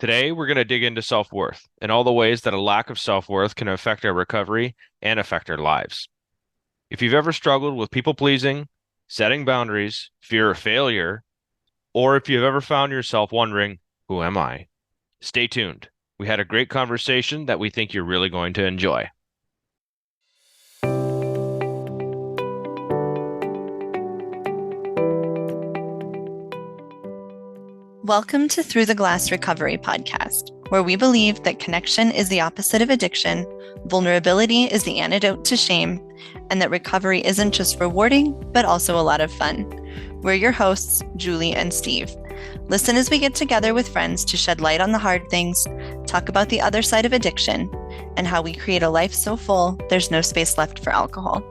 Today, we're going to dig into self-worth and all the ways that a lack of self-worth can affect our recovery and affect our lives. If you've ever struggled with people-pleasing, setting boundaries, fear of failure, or if you've ever found yourself wondering, who am I? Stay tuned. We had a great conversation that we think you're really going to enjoy. Welcome to Through the Glass Recovery podcast, where we believe that connection is the opposite of addiction, vulnerability is the antidote to shame, and that recovery isn't just rewarding, but also a lot of fun. We're your hosts, Julie and Steve. Listen as we get together with friends to shed light on the hard things, talk about the other side of addiction, and how we create a life so full there's no space left for alcohol.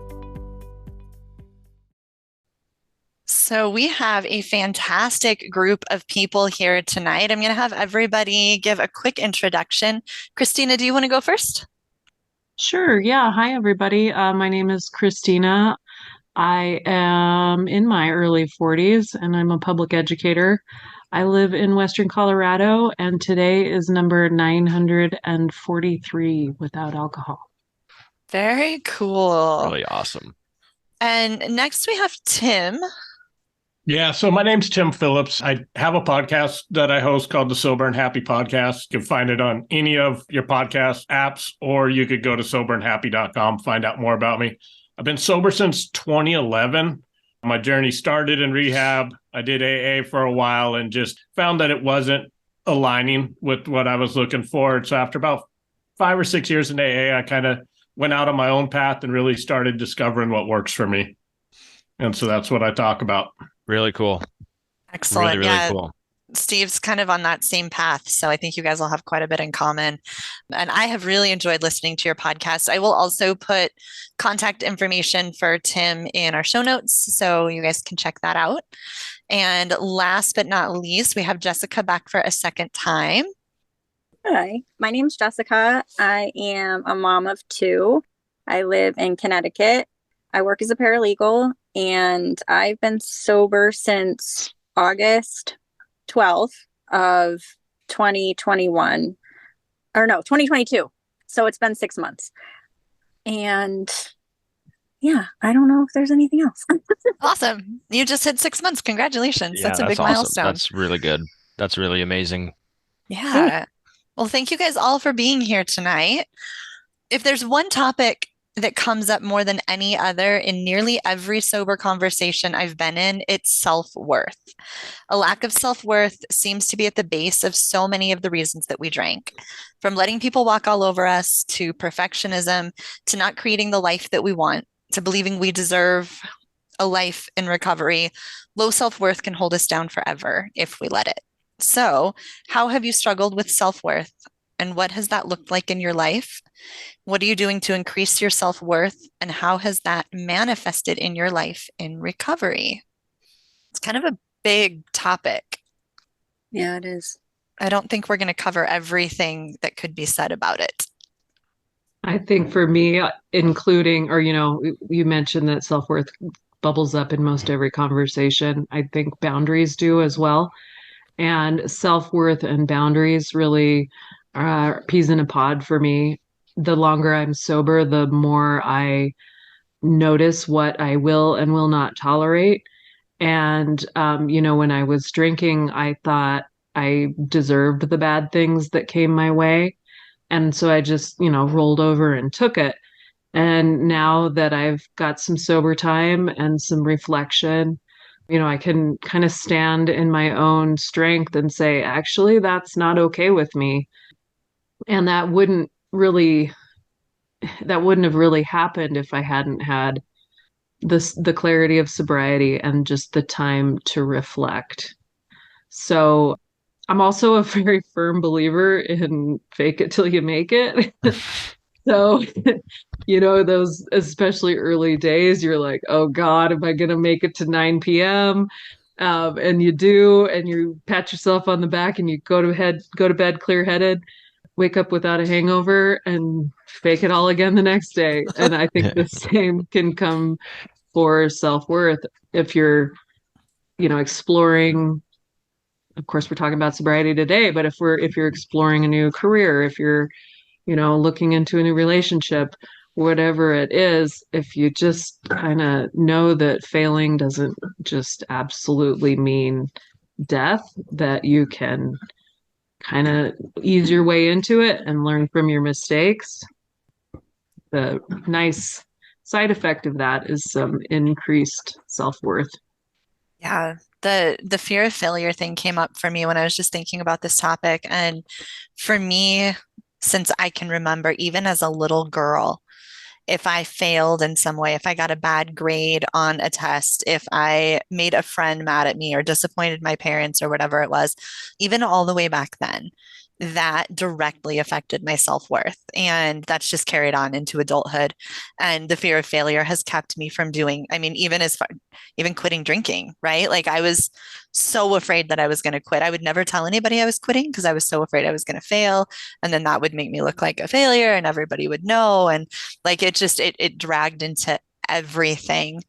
So we have a fantastic group of people here tonight. I'm going to have everybody give a quick introduction. Christina, do you want to go first? Sure. Yeah. Hi, everybody. My name is Christina. I am in my early 40s and I'm a public educator. I live in Western Colorado, and today is number 943 without alcohol. Very cool. Really awesome. And next we have Tim. Yeah, so my name's Tim Phillips. I have a podcast that I host called the Sober and Happy Podcast. You can find it on any of your podcast apps, or you could go to soberandhappy.com, find out more about me. I've been sober since 2011. My journey started in rehab. I did AA for a while and just found that it wasn't aligning with what I was looking for. So after about 5 or 6 years in AA, I kind of went out on my own path and really started discovering what works for me. And so that's what I talk about. Really cool. Excellent. Really cool. Steve's kind of on that same path. So I think you guys will have quite a bit in common. And I have really enjoyed listening to your podcast. I will also put contact information for Tim in our show notes, so you guys can check that out. And last but not least, we have Jessica back for a second time. Hi, my name's Jessica. I am a mom of two. I live in Connecticut. I work as a paralegal, and I've been sober since August 12th of 2021, or no, 2022. So it's been 6 months. And yeah, I don't know if there's anything else. Awesome. You just hit 6 months. Congratulations. Yeah, that's a big awesome. milestone. That's really good. That's really amazing. Yeah. Well, thank you guys all for being here tonight. If there's one topic that comes up more than any other in nearly every sober conversation I've been in, it's self-worth. A lack of self-worth seems to be at the base of so many of the reasons that we drink, from letting people walk all over us, to perfectionism, to not creating the life that we want, to believing we deserve a life in recovery. Low self-worth can hold us down forever if we let it. So, how have you struggled with self-worth? And what has that looked like in your life? What are you doing to increase your self-worth? And how has that manifested in your life in recovery? It's kind of a big topic. Yeah, it is. I don't think we're going to cover everything that could be said about it. I think for me, including, or, you mentioned that self-worth bubbles up in most every conversation. I think boundaries do as well. And self-worth and boundaries really are peas in a pod for me. The longer I'm sober, the more I notice what I will and will not tolerate. And, when I was drinking, I thought I deserved the bad things that came my way. And so I just, rolled over and took it. And now that I've got some sober time and some reflection, I can kind of stand in my own strength and say, actually, that's not okay with me. And that wouldn't have really happened if I hadn't had the clarity of sobriety and just the time to reflect. So I'm also a very firm believer in fake it till you make it. So, those especially early days, you're like, oh God, am I going to make it to 9 p.m.? And you do, and you pat yourself on the back and you go to bed clear-headed, wake up without a hangover, and fake it all again the next day. And I think the same can come for self-worth if you're, exploring of course, we're talking about sobriety today, but if you're exploring a new career, if you're, looking into a new relationship, whatever it is, if you just kind of know that failing doesn't just absolutely mean death, that you can kind of ease your way into it and learn from your mistakes. The nice side effect of that is some increased self-worth. Yeah, the fear of failure thing came up for me when I was just thinking about this topic. And for me, since I can remember, even as a little girl, if I failed in some way, if I got a bad grade on a test, if I made a friend mad at me or disappointed my parents or whatever it was, even all the way back then, that directly affected my self-worth. And that's just carried on into adulthood. And the fear of failure has kept me from doing, I mean, even as far, even quitting drinking, right? Like I was so afraid that I was going to quit. I would never tell anybody I was quitting because I was so afraid I was going to fail. And then that would make me look like a failure and everybody would know. And like it dragged into everything.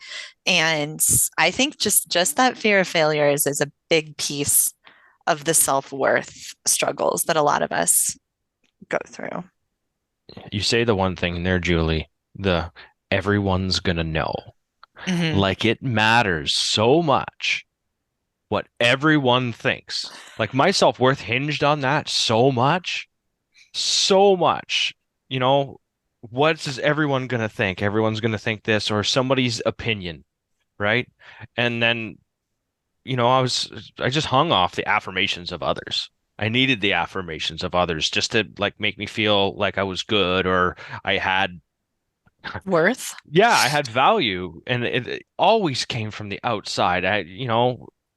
And I think just that fear of failure is a big piece of the self-worth struggles that a lot of us go through. You say the one thing there, Julie, the everyone's gonna know. Mhm. Like it matters so much what everyone thinks. Like my self-worth hinged on that so much, so much. You know, what is everyone gonna think? Everyone's gonna think this or somebody's opinion, right? And then, I just hung off the affirmations of others. I needed the affirmations of others just to like make me feel like I was good or I had, Worth. yeah, I had value. And it always came from the outside.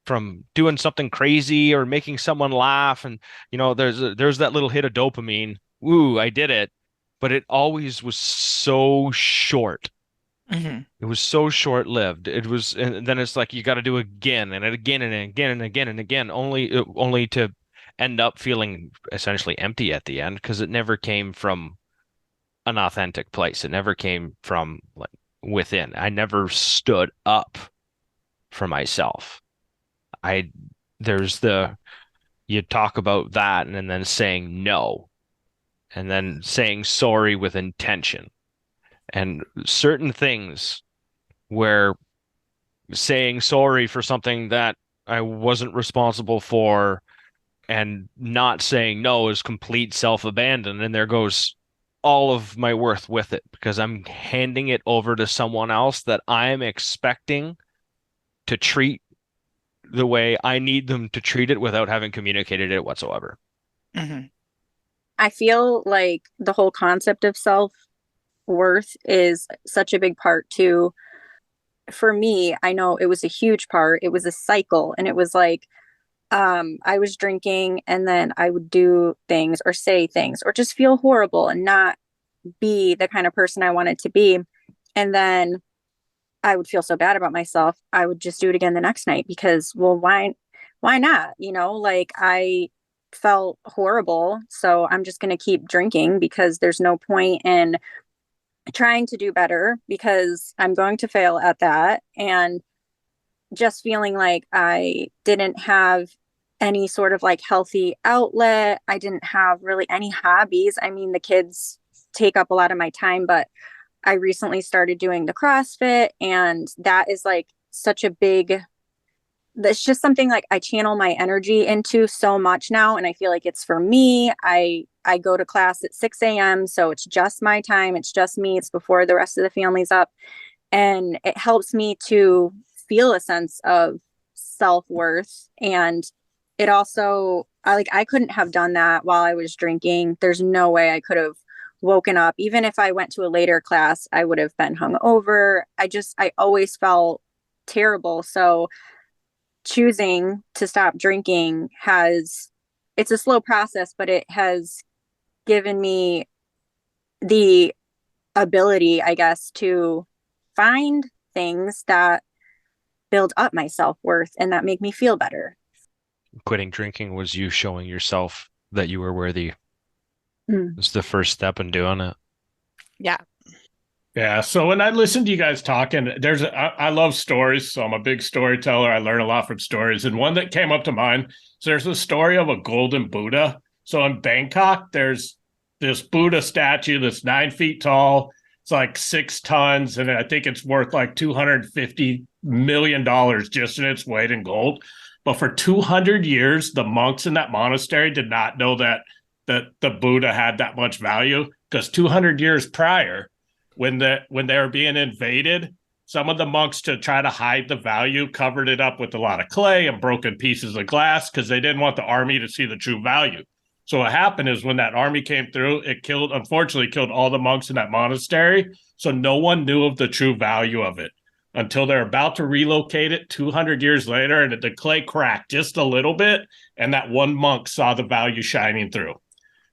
From doing something crazy or making someone laugh. And, there's that little hit of dopamine. Woo, I did it. But it always was so short. Mhm. It was so short-lived. And then it's like you got to do again and again and again and again and again, only to end up feeling essentially empty at the end because it never came from an authentic place. It never came from like within. I never stood up for myself. I there's the You talk about that and then saying no and then saying sorry with intention and certain things where saying sorry for something that I wasn't responsible for and not saying no is complete self-abandon. And there goes all of my worth with it because I'm handing it over to someone else that I am expecting to treat the way I need them to treat it without having communicated it whatsoever. Mhm. I feel like the whole concept of self-worth is such a big part too. For me, I know it was a huge part. It was a cycle, and it was like I was drinking and then I would do things or say things or just feel horrible and not be the kind of person I wanted to be. And then I would feel so bad about myself. I would just do it again the next night because, well, why not? Like I felt horrible. So I'm just going to keep drinking because there's no point in trying to do better because I'm going to fail at that. And just feeling like I didn't have any sort of like healthy outlet. I didn't have really any hobbies. I mean, the kids take up a lot of my time, but I recently started doing the CrossFit, and that is like such a big, that's just something like I channel my energy into so much now. And I feel like it's for me. I go to class at 6 a.m. So it's just my time. It's just me. It's before the rest of the family's up. And it helps me to feel a sense of self-worth. And it also, I couldn't have done that while I was drinking. There's no way I could have woken up. Even if I went to a later class, I would have been hungover. I always felt terrible. So choosing to stop drinking it's a slow process, but it has given me the ability, I guess, to find things that build up my self-worth and that make me feel better. Quitting drinking was you showing yourself that you were worthy. Mm. It's the first step in doing it. Yeah. Yeah. So when I listen to you guys talking, I love stories. So I'm a big storyteller. I learn a lot from stories. And one that came up to mind, so there's a story of a golden Buddha. So in Bangkok, there's this Buddha statue that's 9 feet tall. It's like 6 tons. And I think it's worth like $250 million just in its weight in gold. But for 200 years, the monks in that monastery did not know that the Buddha had that much value, because 200 years prior, when they were being invaded, some of the monks, to try to hide the value, covered it up with a lot of clay and broken pieces of glass because they didn't want the army to see the true value. So what happened is when that army came through, it unfortunately killed all the monks in that monastery. So no one knew of the true value of it until they're about to relocate it 200 years later, and the clay cracked just a little bit, and that one monk saw the value shining through.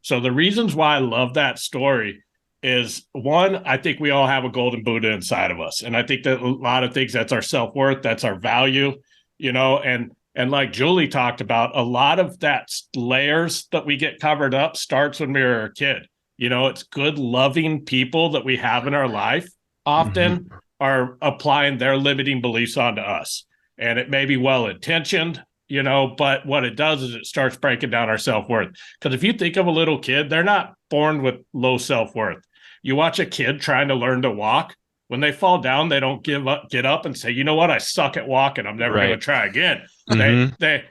So the reasons why I love that story is, one, I think we all have a golden Buddha inside of us. And I think that a lot of things, that's our self-worth, that's our value, and like Julie talked about, a lot of that layers that we get covered up starts when we were a kid. It's good, loving people that we have in our life often are applying their limiting beliefs onto us. And it may be well-intentioned, but what it does is it starts breaking down our self-worth. Because if you think of a little kid, they're not born with low self-worth. You watch a kid trying to learn to walk. When they fall down, they don't get up and say, you know what, I suck at walking, I'm never going to try again. They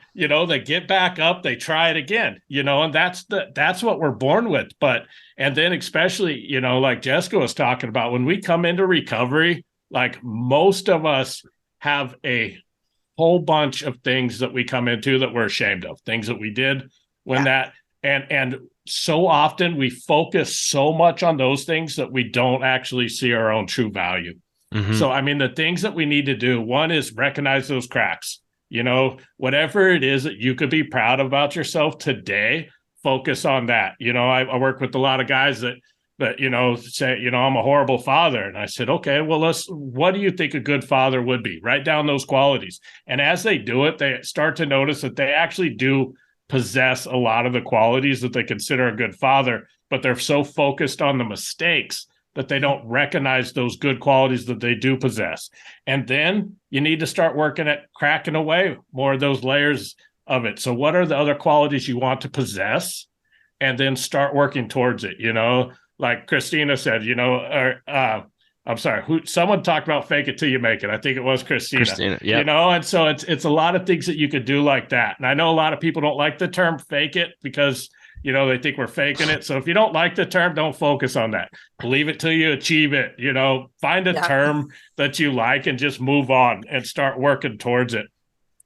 get back up, they try it again, and that's what we're born with. And then especially, like Jessica was talking about, when we come into recovery, like most of us have a whole bunch of things that we come into that we're ashamed of, things that we did and so often we focus so much on those things that we don't actually see our own true value. So, I mean, the things that we need to do, one is recognize those cracks, whatever it is that you could be proud about yourself today, focus on that. I work with a lot of guys that say, I'm a horrible father. And I said, okay, well, what do you think a good father would be? Write down those qualities. And as they do it, they start to notice that they actually do possess a lot of the qualities that they consider a good father, but they're so focused on the mistakes that they don't recognize those good qualities that they do possess. And then you need to start working at cracking away more of those layers of it. So what are the other qualities you want to possess? And then start working towards it, like Christina said, I'm sorry, someone talked about fake it till you make it. I think it was Christina, yeah. And so it's a lot of things that you could do like that. And I know a lot of people don't like the term fake it because, they think we're faking it. So if you don't like the term, don't focus on that. Believe it till you achieve it, find a term that you like and just move on and start working towards it.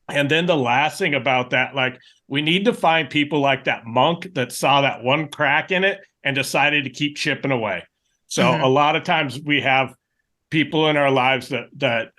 And then the last thing about that, like, we need to find people like that monk that saw that one crack in it and decided to keep chipping away. So a lot of times we have people in our lives that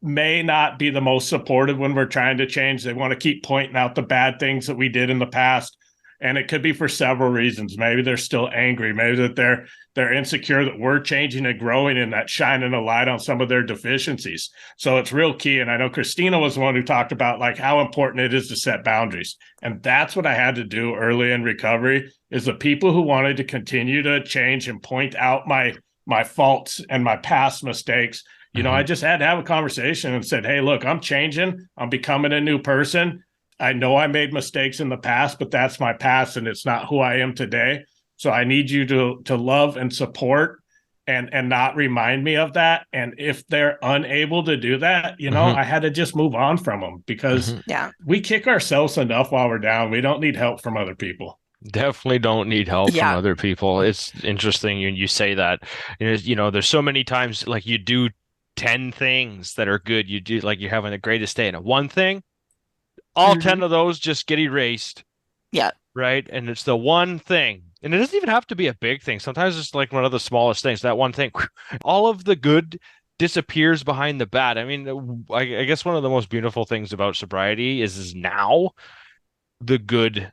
may not be the most supportive when we're trying to change. They want to keep pointing out the bad things that we did in the past. And it could be for several reasons. Maybe they're still angry. Maybe that they're insecure that we're changing and growing, and that shining a light on some of their deficiencies. So it's real key. And I know Christina was the one who talked about like how important it is to set boundaries. And that's what I had to do early in recovery, is the people who wanted to continue to change and point out my faults and my past mistakes. I just had to have a conversation and said, hey, look, I'm changing. I'm becoming a new person. I know I made mistakes in the past, but that's my past and it's not who I am today. So I need you to love and support and not remind me of that. And if they're unable to do that, I had to just move on from them, because we kick ourselves enough while we're down. We don't need help from other people. Definitely don't need help from other people. It's interesting you say that. There's so many times like you do 10 things that are good. You do, like, you're having the greatest day, and one thing, all 10 of those just get erased. Yeah. Right. And it's the one thing. And it doesn't even have to be a big thing. Sometimes it's like one of the smallest things, that one thing. All of the good disappears behind the bad. I mean, I guess one of the most beautiful things about sobriety is now the good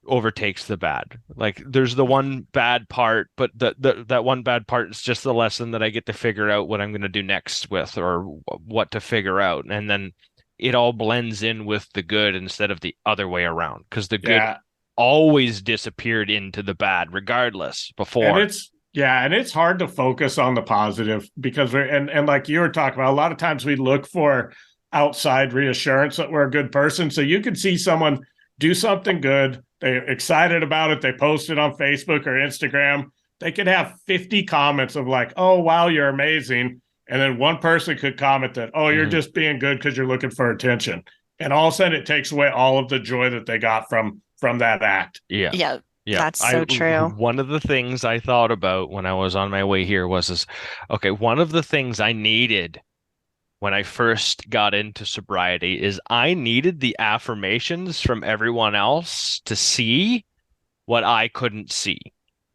overtakes the bad. Like, there's the one bad part, but that one bad part is just the lesson that I get to figure out what I'm going to do next with, or what to figure out. And then it all blends in with the good instead of the other way around, because the good always disappeared into the bad regardless before. And Yeah, and it's hard to focus on the positive because and like you were talking about, a lot of times we look for outside reassurance that we're a good person. So you could see someone do something good, they're excited about it, they post it on Facebook or Instagram. They could have 50 comments of like, "Oh, wow, you're amazing." And then one person could comment that, "Oh, you're just being good because you're looking for attention." And all of a sudden it takes away all of the joy that they got from that act. Yeah. Yeah, Yeah. that's so true. One of the things I thought about when I was on my way here was okay, one of the things I needed when I first got into sobriety is I needed the affirmations from everyone else to see what I couldn't see.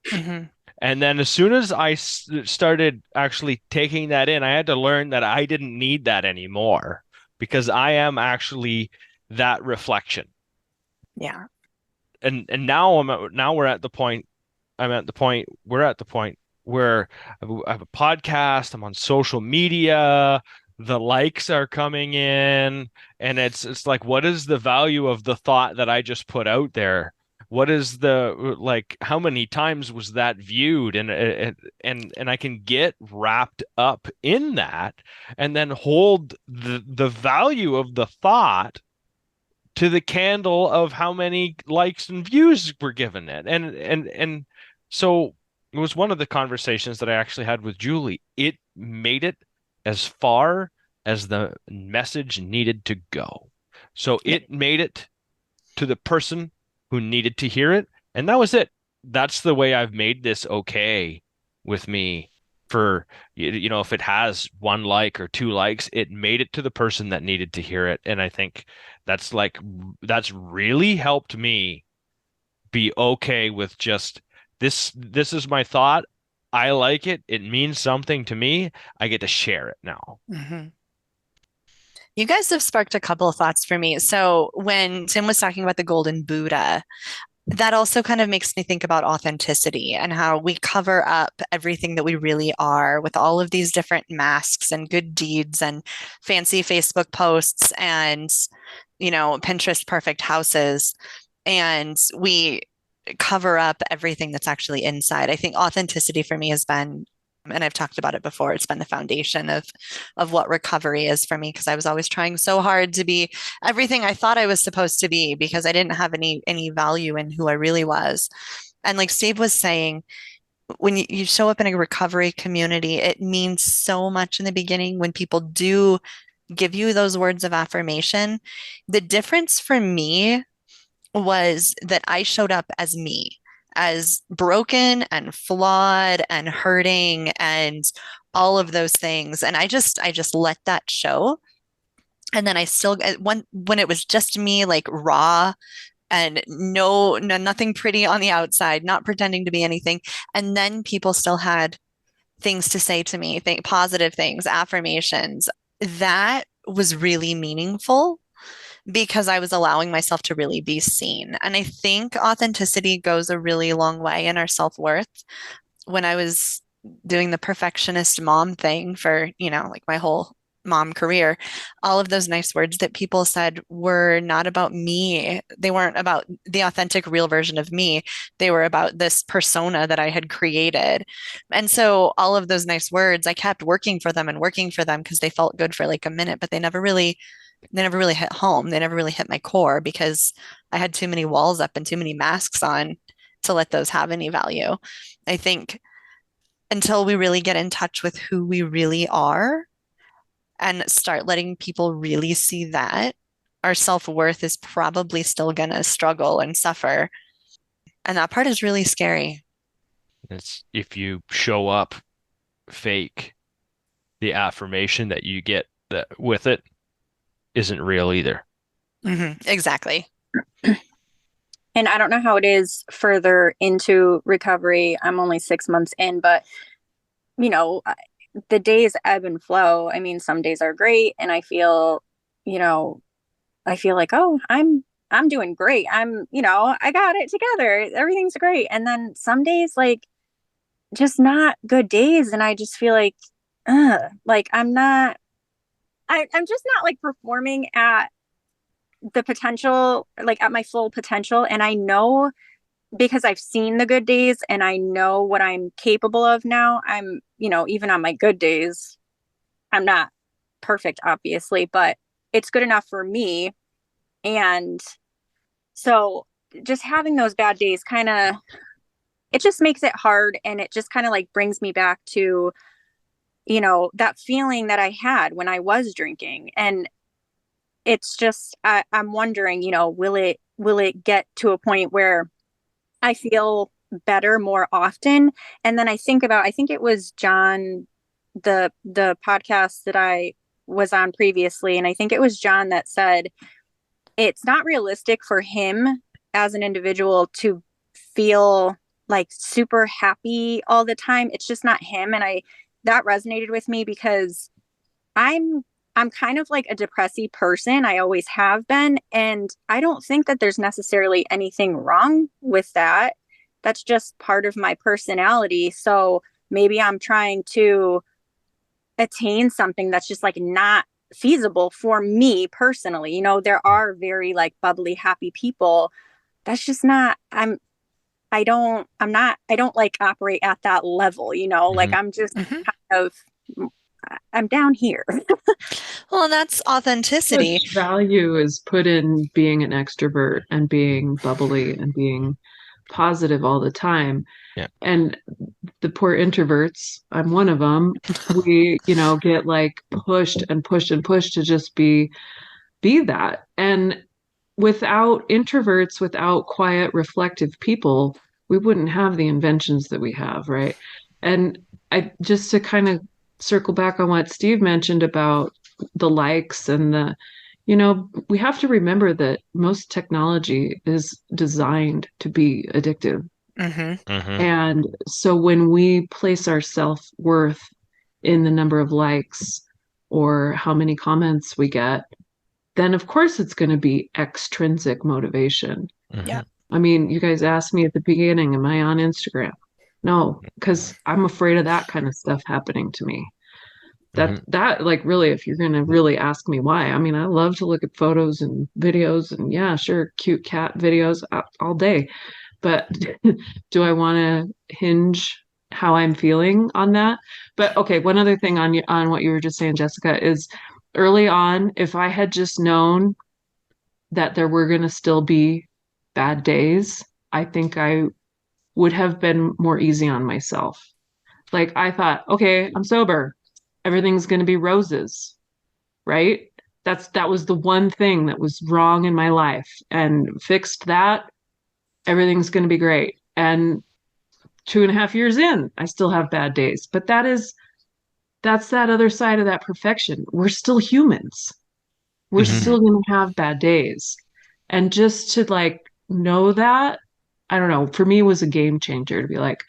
Hmm. And then as soon as I started actually taking that in, I had to learn that I didn't need that anymore because I am actually that reflection. Yeah. And now now we're at the point I'm at the point we're at the point where I have a podcast, I'm on social media, the likes are coming in, and it's like, what is the value of the thought that I just put out there? What is the like how many times was that viewed? And I can get wrapped up in that and then hold the value of the thought to the candle of how many likes and views were given it. And so it was one of the conversations that I actually had with Julie. It made it as far as the message needed to go. So it made it to the person who needed to hear it, and that was it. That's the way I've made this okay with me for if it has one like or two likes, it made it to the person that needed to hear it. And I think that's like that's really helped me be okay with just this is my thought. I like it. It means something to me. I get to share it now. Hmm. You guys have sparked a couple of thoughts for me. So when Tim was talking about the golden Buddha, that also kind of makes me think about authenticity and how we cover up everything that we really are with all of these different masks and good deeds and fancy Facebook posts and, Pinterest perfect houses. And we cover up everything that's actually inside. I think authenticity for me has been, and I've talked about it before, it's been the foundation of what recovery is for me because I was always trying so hard to be everything I thought I was supposed to be because I didn't have any value in who I really was. And like Steve was saying, when you show up in a recovery community, it means so much in the beginning when people do give you those words of affirmation. The difference for me was that I showed up as me, as broken and flawed and hurting and all of those things. And I just let that show. And then I still when it was just me, like raw and no nothing pretty on the outside, not pretending to be anything. And then people still had things to say to me, positive things, affirmations. That was really meaningful because I was allowing myself to really be seen. And I think authenticity goes a really long way in our self-worth. When I was doing the perfectionist mom thing for, like my whole mom career, all of those nice words that people said were not about me. They weren't about the authentic, real version of me. They were about this persona that I had created. And so all of those nice words, I kept working for them and working for them because they felt good for like a minute, but they never really hit home. They never really hit my core because I had too many walls up and too many masks on to let those have any value. I think until we really get in touch with who we really are and start letting people really see that, our self-worth is probably still going to struggle and suffer. And that part is really scary. It's if you show up fake, the affirmation that you get that with it isn't real either. Exactly. And I don't know how it is further into recovery. I'm only 6 months in, but you know, the days ebb and flow. I mean, some days are great and you know, I feel like, oh, I'm doing great. I got it together. Everything's great. And then some days like just not good days and I just feel like I'm just not like performing at the potential, like at my full potential. And I know because I've seen the good days and I know what I'm capable of now. I'm, even on my good days, I'm not perfect, obviously, but it's good enough for me. And so just having those bad days it just makes it hard. And it just kind of like brings me back to, that feeling that I had when I was drinking. And it's just, I'm wondering, will it get to a point where I feel better more often? And then I think it was John, the podcast that I was on previously, and I think it was John that said it's not realistic for him as an individual to feel like super happy all the time. It's just not him. And that resonated with me because I'm I'm kind of like a depressy person. I always have been. And I don't think that there's necessarily anything wrong with that. That's just part of my personality. So maybe I'm trying to attain something that's just like not feasible for me personally. There are very like bubbly, happy people. That's just not, I don't like operate at that level, like I'm just Mhm. kind of, I'm down here. Well, and that's authenticity. Much value is put in being an extrovert and being bubbly and being positive all the time. Yeah. And the poor introverts, I'm one of them, we, get like pushed and pushed and pushed to just be that. And without introverts, without quiet, reflective people, we wouldn't have the inventions that we have, right? And I just to kind of circle back on what Steve mentioned about the likes and we have to remember that most technology is designed to be addictive. Hmm. Mm-hmm. And so when we place our self-worth in the number of likes or how many comments we get, then of course it's going to be extrinsic motivation. Yeah. I mean, you guys asked me at the beginning, am I on Instagram? No, because I'm afraid of that kind of stuff happening to me. That like really, if you're going to really ask me why, I mean, I love to look at photos and videos and yeah, sure, cute cat videos all day. But do I want to hinge how I'm feeling on that? But okay, one other thing on what you were just saying, Jessica, is early on, if I had just known that there were going to still be bad days, I think I would have been more easy on myself. Like I thought, okay, I'm sober. Everything's going to be roses, right? That was the one thing that was wrong in my life, and fixed that, everything's going to be great. And 2.5 years in, I still have bad days. But that's that other side of that perfection. We're still humans. We're Mm-hmm. still going to have bad days. And just to like know that, I don't know, for me it was a game changer to be like,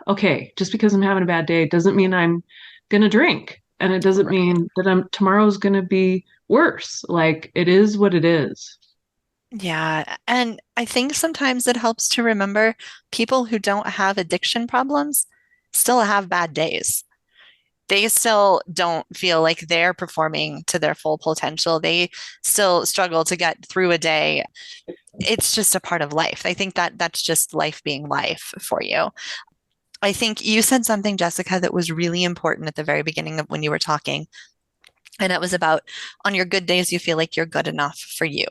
okay, just because I'm having a bad day doesn't mean I'm going to drink. And it doesn't Right. mean that tomorrow's going to be worse. Like it is what it is. Yeah. And I think sometimes it helps to remember people who don't have addiction problems still have bad days. They still don't feel like they're performing to their full potential. They still struggle to get through a day. It's just a part of life. I think that that's just life being life for you. I think you said something, Jessica, that was really important at the very beginning of when you were talking. And it was about on your good days, you feel like you're good enough for you.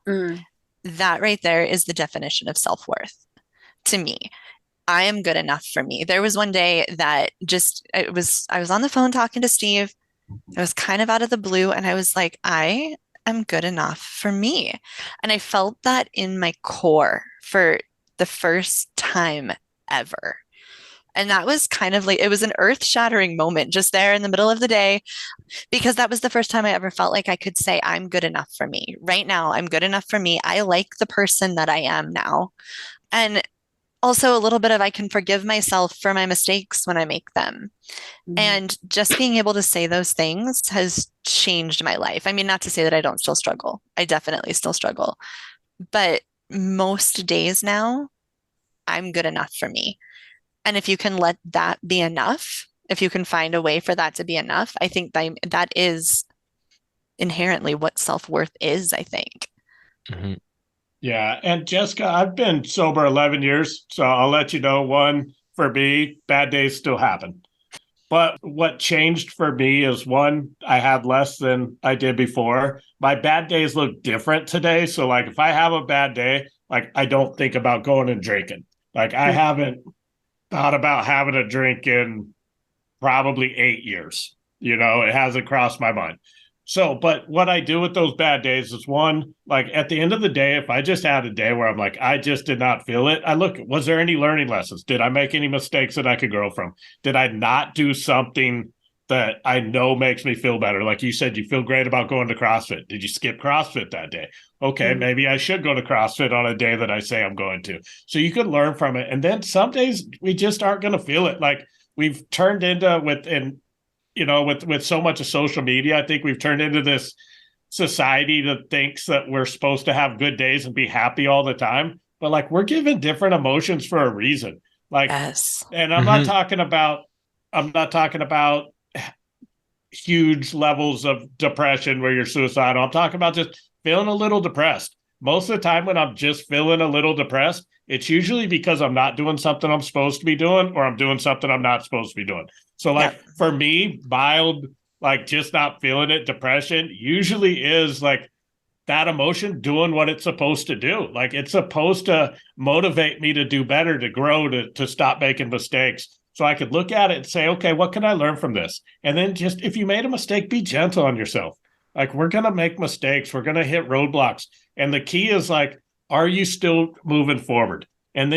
Mm. That right there is the definition of self-worth to me. I am good enough for me. There was one day that I was on the phone talking to Steve. It was kind of out of the blue, and I was like, I am good enough for me. And I felt that in my core for the first time ever. And that was kind of like, it was an earth-shattering moment just there in the middle of the day, because that was the first time I ever felt like I could say, I'm good enough for me. Right now, I'm good enough for me. I like the person that I am now. And also a little bit of I can forgive myself for my mistakes when I make them. Mm. And just being able to say those things has changed my life. I mean, not to say that I don't still struggle. I definitely still struggle. But most days now, I'm good enough for me. And if you can let that be enough, if you can find a way for that to be enough, I think that is inherently what self-worth is, I think. Mm-hmm. Yeah. And Jessica, I've been sober 11 years. So I'll let you know, one, for me, bad days still happen. But what changed for me is one, I had less than I did before. My bad days look different today. So, like, if I have a bad day, like, I don't think about going and drinking. Like, I haven't thought about having a drink in probably 8 years. It hasn't crossed my mind. So, but what I do with those bad days is one, like at the end of the day, if I just had a day where I'm like, I just did not feel it, I look, was there any learning lessons? Did I make any mistakes that I could grow from? Did I not do something that I know makes me feel better? Like you said, you feel great about going to CrossFit. Did you skip CrossFit that day? Okay, maybe I should go to CrossFit on a day that I say I'm going to. So you could learn from it. And then some days we just aren't going to feel it. Like we've turned into with so much of social media, I think we've turned into this society that thinks that we're supposed to have good days and be happy all the time. But like we're given different emotions for a reason. Like, Yes. and I'm not talking about huge levels of depression where you're suicidal. I'm talking about just feeling a little depressed. Most of the time when I'm just feeling a little depressed, it's usually because I'm not doing something I'm supposed to be doing or I'm doing something I'm not supposed to be doing. So like Yep. for me, mild, like just not feeling it, depression usually is like that emotion doing what it's supposed to do. Like it's supposed to motivate me to do better, to grow, to stop making mistakes. So I could look at it and say, okay, what can I learn from this? And then just if you made a mistake, be gentle on yourself. Like we're going to make mistakes. We're going to hit roadblocks. And the key is like, are you still moving forward? And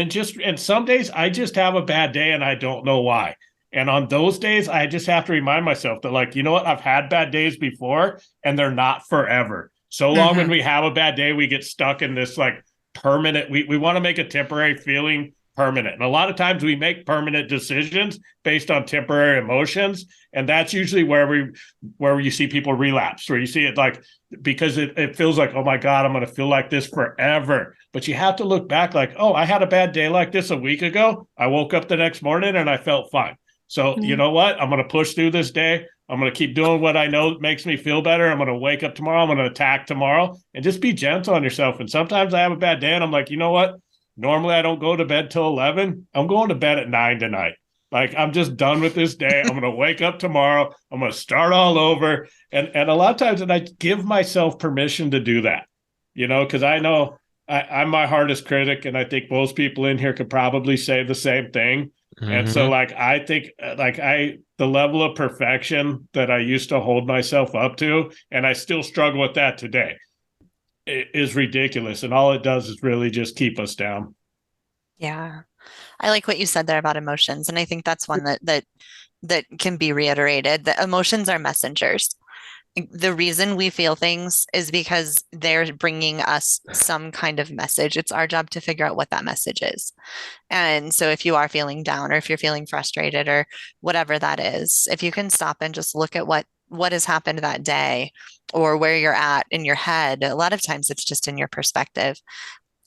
some days I just have a bad day and I don't know why. And on those days, I just have to remind myself that, like, you know what? I've had bad days before and they're not forever. So long when we have a bad day, we get stuck in this like permanent, we want to make a temporary feeling permanent. And a lot of times we make permanent decisions based on temporary emotions. And that's usually where you see people relapse, where you see it like, because it feels like, oh my God, I'm going to feel like this forever. But you have to look back like, oh, I had a bad day like this a week ago. I woke up the next morning and I felt fine. So you know what? I'm going to push through this day. I'm going to keep doing what I know makes me feel better. I'm going to wake up tomorrow. I'm going to attack tomorrow and just be gentle on yourself. And sometimes I have a bad day and I'm like, you know what? Normally I don't go to bed till 11. I'm going to bed at 9 tonight. Like I'm just done with this day. I'm going to wake up tomorrow. I'm going to start all over. And a lot of times, and I give myself permission to do that, because I know I'm my hardest critic. And I think most people in here could probably say the same thing. And so like I think the level of perfection that I used to hold myself up to, and I still struggle with that today, is ridiculous. And all it does is really just keep us down. Yeah. I like what you said there about emotions, and I think that's one that can be reiterated, that emotions are messengers. The reason we feel things is because they're bringing us some kind of message. It's our job to figure out what that message is. And so if you are feeling down or if you're feeling frustrated or whatever that is, if you can stop and just look at what has happened that day or where you're at in your head, a lot of times it's just in your perspective.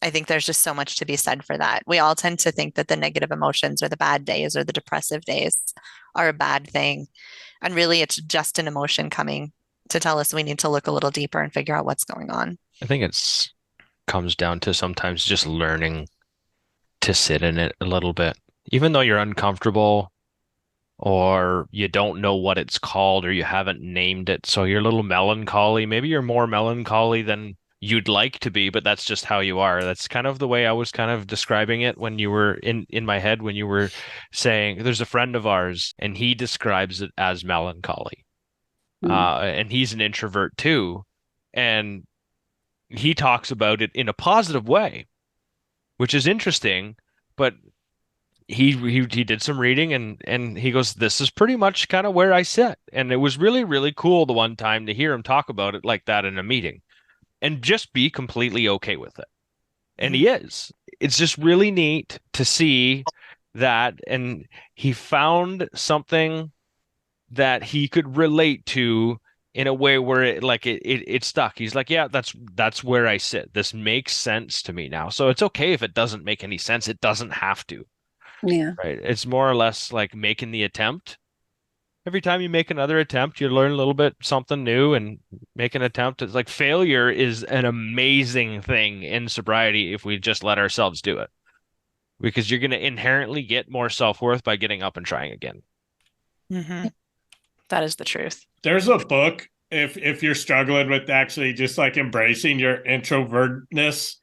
I think there's just so much to be said for that. We all tend to think that the negative emotions or the bad days or the depressive days are a bad thing. And really, it's just an emotion coming to tell us we need to look a little deeper and figure out what's going on. I think comes down to sometimes just learning to sit in it a little bit, even though you're uncomfortable or you don't know what it's called or you haven't named it. So you're a little melancholy. Maybe you're more melancholy than you'd like to be, but that's just how you are. That's kind of the way I was kind of describing it when you were in my head when you were saying there's a friend of ours and he describes it as melancholy. And he's an introvert too. And he talks about it in a positive way, which is interesting, but he did some reading and he goes, this is pretty much kind of where I sit. And it was really, really cool the one time to hear him talk about it like that in a meeting and just be completely okay with it. And he is. It's just really neat to see that. And he found something that he could relate to in a way where it stuck. He's like, yeah, that's where I sit. This makes sense to me now. So it's okay if it doesn't make any sense. It doesn't have to. Yeah. Right. It's more or less like making the attempt Every time you make another attempt, you learn a little bit something new and make an attempt. It's like failure is an amazing thing in sobriety if we just let ourselves do it. Because you're going to inherently get more self-worth by getting up and trying again. Mm-hmm. That is the truth. There's a book if you're struggling with actually just like embracing your introvertness.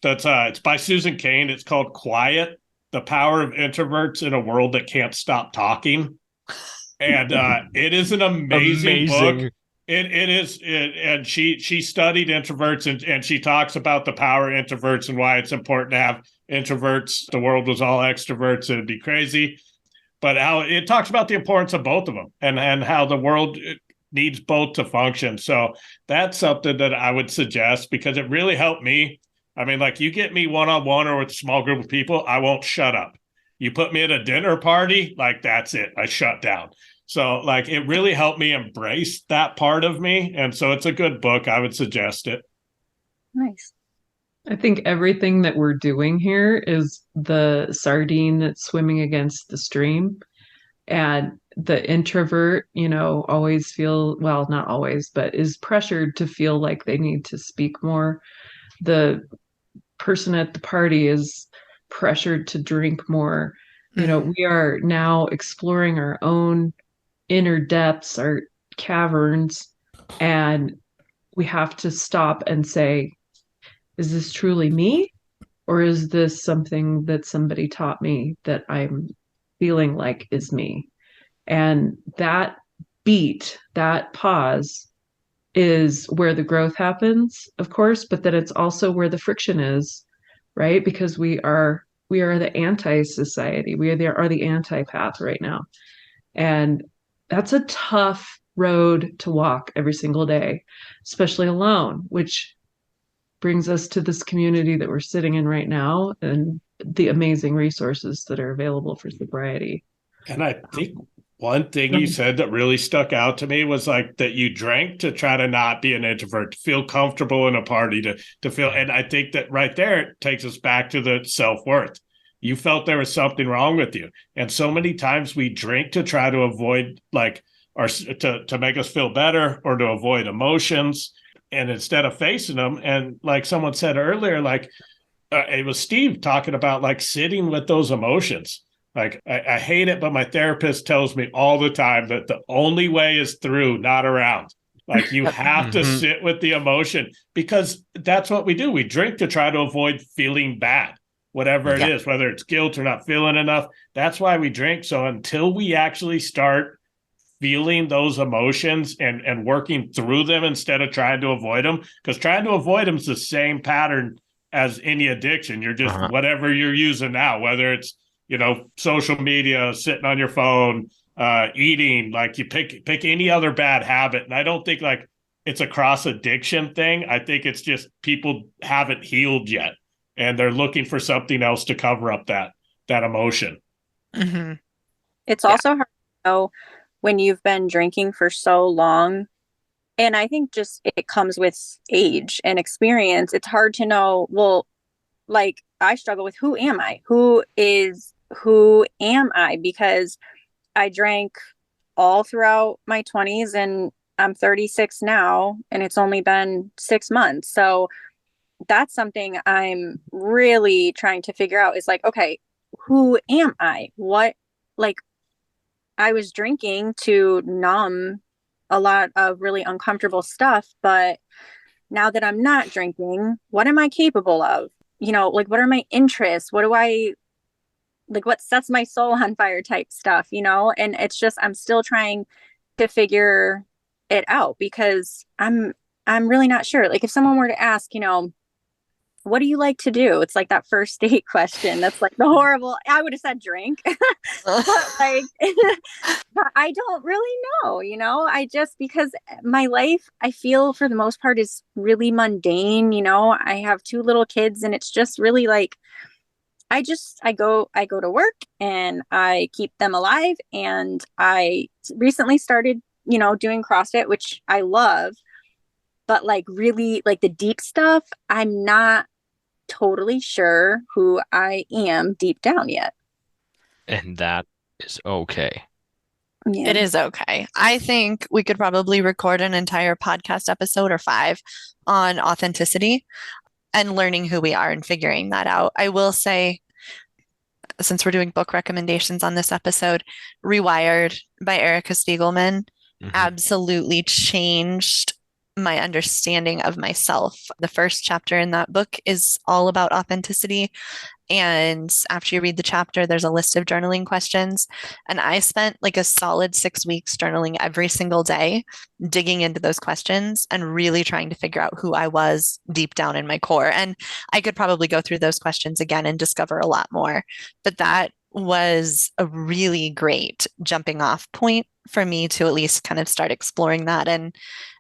That's it's by Susan Cain. It's called Quiet: The Power of Introverts in a World That Can't Stop Talking. And it is an amazing book. And she studied introverts and she talks about the power of introverts and why it's important to have introverts. The world was all extroverts, it'd be crazy. But how it talks about the importance of both of them and how the world needs both to function. So that's something that I would suggest because it really helped me. I mean, like you get me one-on-one or with a small group of people, I won't shut up. You put me at a dinner party, like that's it. I shut down. So like it really helped me embrace that part of me. And so it's a good book. I would suggest it. Nice. I think everything that we're doing here is the sardine that's swimming against the stream. And the introvert, always well, not always, but is pressured to feel like they need to speak more. The person at the party is pressured to drink more. We are now exploring our own inner depths, our caverns, and we have to stop and say, is this truly me? Or is this something that somebody taught me that I'm feeling like is me? And that beat, that pause is where the growth happens, of course, but that it's also where the friction is, right? Because we are the anti-society. We are the anti-path right now. And that's a tough road to walk every single day, especially alone, which brings us to this community that we're sitting in right now and the amazing resources that are available for sobriety. And I think one thing you said that really stuck out to me was like that you drank to try to not be an introvert, to feel comfortable in a party, to feel. And I think that right there it takes us back to the self-worth. You felt there was something wrong with you. And so many times we drink to try to avoid like or to make us feel better or to avoid emotions. And instead of facing them, and like someone said earlier, like it was Steve talking about like sitting with those emotions. Like I hate it, but my therapist tells me all the time that the only way is through, not around. Like you have to sit with the emotion because that's what we do. We drink to try to avoid feeling bad, whatever it is, whether it's guilt or not feeling enough. That's why we drink. So until we actually start feeling those emotions and working through them instead of trying to avoid them, because trying to avoid them is the same pattern as any addiction. You're just whatever you're using now, whether it's social media, sitting on your phone, eating, like you pick any other bad habit. And I don't think like it's a cross addiction thing. I think it's just people haven't healed yet and they're looking for something else to cover up that emotion. Mm-hmm. It's also hard to know when you've been drinking for so long. And I think just it comes with age and experience. It's hard to know, well, like I struggle with who am I? Who am I? Because I drank all throughout my 20s and I'm 36 now and it's only been 6 months. So that's something I'm really trying to figure out is like, okay, who am I? What, like, I was drinking to numb a lot of really uncomfortable stuff, but now that I'm not drinking, what am I capable of? Like what are my interests? What sets my soul on fire type stuff, and it's just, I'm still trying to figure it out because I'm really not sure. Like if someone were to ask, what do you like to do? It's like that first date question. That's like the horrible, I would have said drink, but like, I don't really know, I just, because my life, I feel for the most part is really mundane. I have 2 little kids and it's just really like, I go to work and I keep them alive. And I recently started, doing CrossFit, which I love, but like really like the deep stuff, I'm not totally sure who I am deep down yet. And that is okay. Yeah. It is okay. I think we could probably record an entire podcast episode or 5 on authenticity and learning who we are and figuring that out. I will say, since we're doing book recommendations on this episode, Rewired by Erica Spiegelman absolutely changed my understanding of myself. The first chapter in that book is all about authenticity. And after you read the chapter, there's a list of journaling questions. And I spent like a solid 6 weeks journaling every single day, digging into those questions and really trying to figure out who I was deep down in my core. And I could probably go through those questions again and discover a lot more. But that was a really great jumping off point for me to at least kind of start exploring that and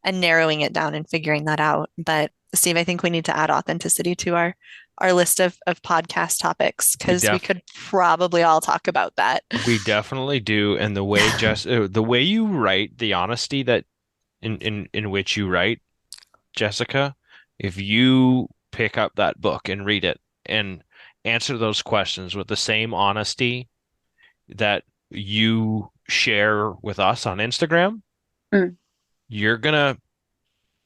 narrowing it down and figuring that out. But Steve, I think we need to add authenticity to our list of podcast topics because we could probably all talk about that. We definitely do. And the way the way you write, the honesty that in which you write, Jessica, if you pick up that book and read it and answer those questions with the same honesty that you share with us on Instagram, you're gonna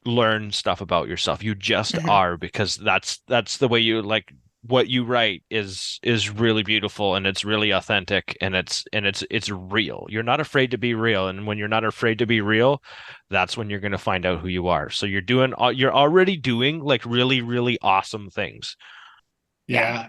learn stuff about yourself. You just are, because that's the way you like what you write is really beautiful, and it's really authentic, and it's real. You're not afraid to be real, and when you're not afraid to be real, that's when you're going to find out who you are. So you're already doing like really, really awesome things. Yeah.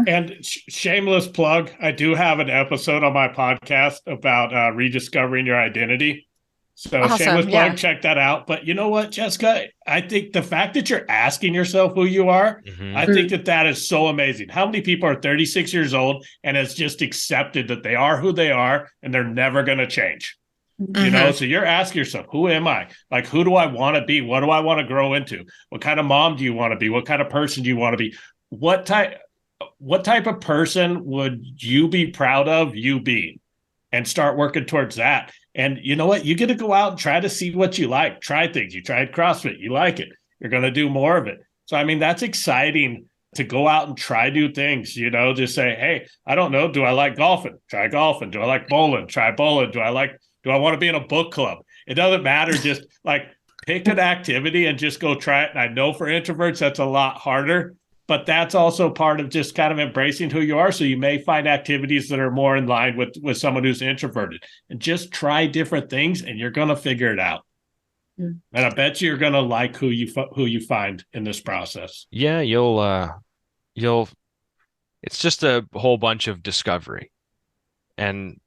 And shameless plug, I do have an episode on my podcast about rediscovering your identity. So awesome. Shameless plug, check that out. But you know what, Jessica? I think the fact that you're asking yourself who you are, I think that is so amazing. How many people are 36 years old and has just accepted that they are who they are and they're never going to change? You know, so you're asking yourself, who am I? Like, who do I want to be? What do I want to grow into? What kind of mom do you want to be? What kind of person do you want to be? What type of person would you be proud of you being? And start working towards that. And you know what? You get to go out and try to see what you like. Try things. You tried CrossFit. You like it. You're going to do more of it. So, I mean, that's exciting to go out and try new things, you know, just say, hey, I don't know. Do I like golfing? Try golfing. Do I like bowling? Try bowling. Do I want to be in a book club? It doesn't matter. Just like pick an activity and just go try it. And I know for introverts, that's a lot harder. But that's also part of just kind of embracing who you are. So you may find activities that are more in line with someone who's introverted, and just try different things and you're going to figure it out. And I bet you're going to like who you find in this process. Yeah, it's just a whole bunch of discovery, and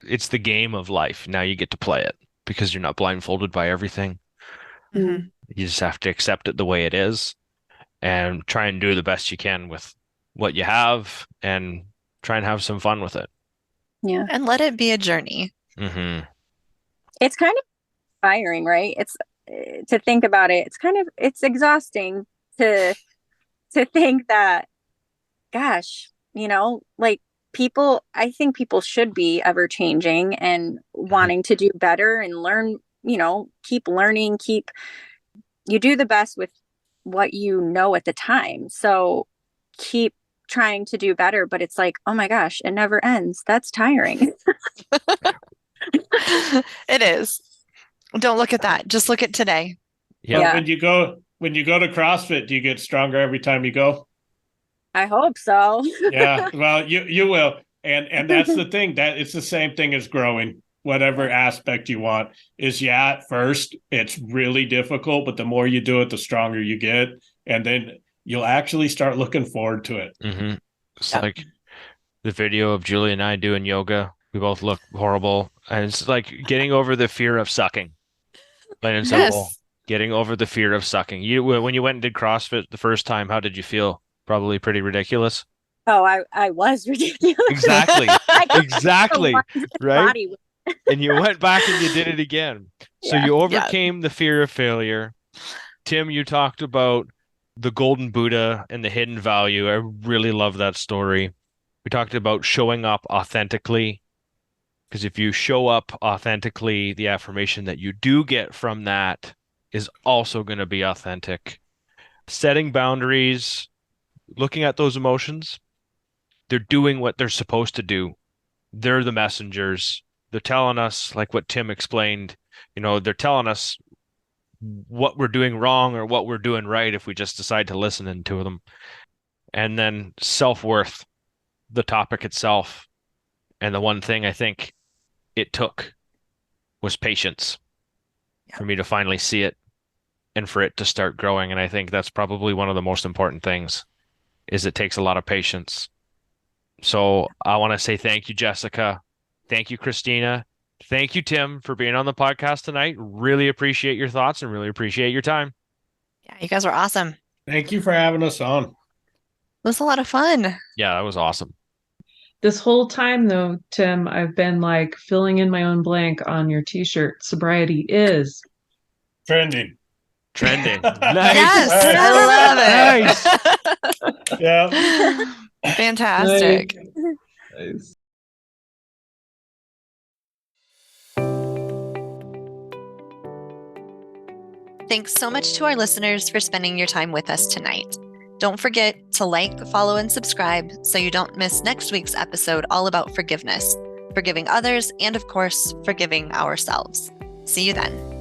it's the game of life. Now you get to play it because you're not blindfolded by everything. You just have to accept it the way it is. And try and do the best you can with what you have and try and have some fun with it. Yeah. And let it be a journey. It's kind of inspiring, right? It's to think about it. It's exhausting to think that, gosh, you know, like I think people should be ever changing and wanting to do better and learn, you know, keep learning, you do the best with what you know at the time. So keep trying to do better, but it's like, oh my gosh, it never ends. That's tiring. It is. Don't look at that. Just look at today. Yeah. When you go to CrossFit, do you get stronger every time you go? I hope so. Yeah. Well, you will. And that's the thing, that it's the same thing as growing. Whatever aspect you want is, at first it's really difficult, but the more you do it, the stronger you get. And then you'll actually start looking forward to it. It's like the video of Julie and I doing yoga. We both look horrible. And it's like getting over the fear of sucking. Plain and simple. Getting over the fear of sucking. When you went and did CrossFit the first time, how did you feel? Probably pretty ridiculous. Oh, I was ridiculous. Exactly. Exactly. Right? Body. And you went back and you did it again. So you overcame the fear of failure. Tim, you talked about the golden Buddha and the hidden value. I really love that story. We talked about showing up authentically, because if you show up authentically, the affirmation that you do get from that is also going to be authentic. Setting boundaries, looking at those emotions, they're doing what they're supposed to do. They're the messengers. They're telling us, like what Tim explained, they're telling us what we're doing wrong or what we're doing right if we just decide to listen into them. And then self-worth, the topic itself. And the one thing I think it took was patience for me to finally see it and for it to start growing. And I think that's probably one of the most important things is it takes a lot of patience. So I want to say thank you, Jessica. Thank you, Christina. Thank you, Tim, for being on the podcast tonight. Really appreciate your thoughts and really appreciate your time. Yeah, you guys were awesome. Thank you for having us on. It was a lot of fun. Yeah, that was awesome. This whole time, though, Tim, I've been like filling in my own blank on your t-shirt. Sobriety is Trending. Nice. Yes, I love it. Yeah. Fantastic. Nice. Thanks so much to our listeners for spending your time with us tonight. Don't forget to like, follow, and subscribe so you don't miss next week's episode all about forgiveness, forgiving others, and of course, forgiving ourselves. See you then.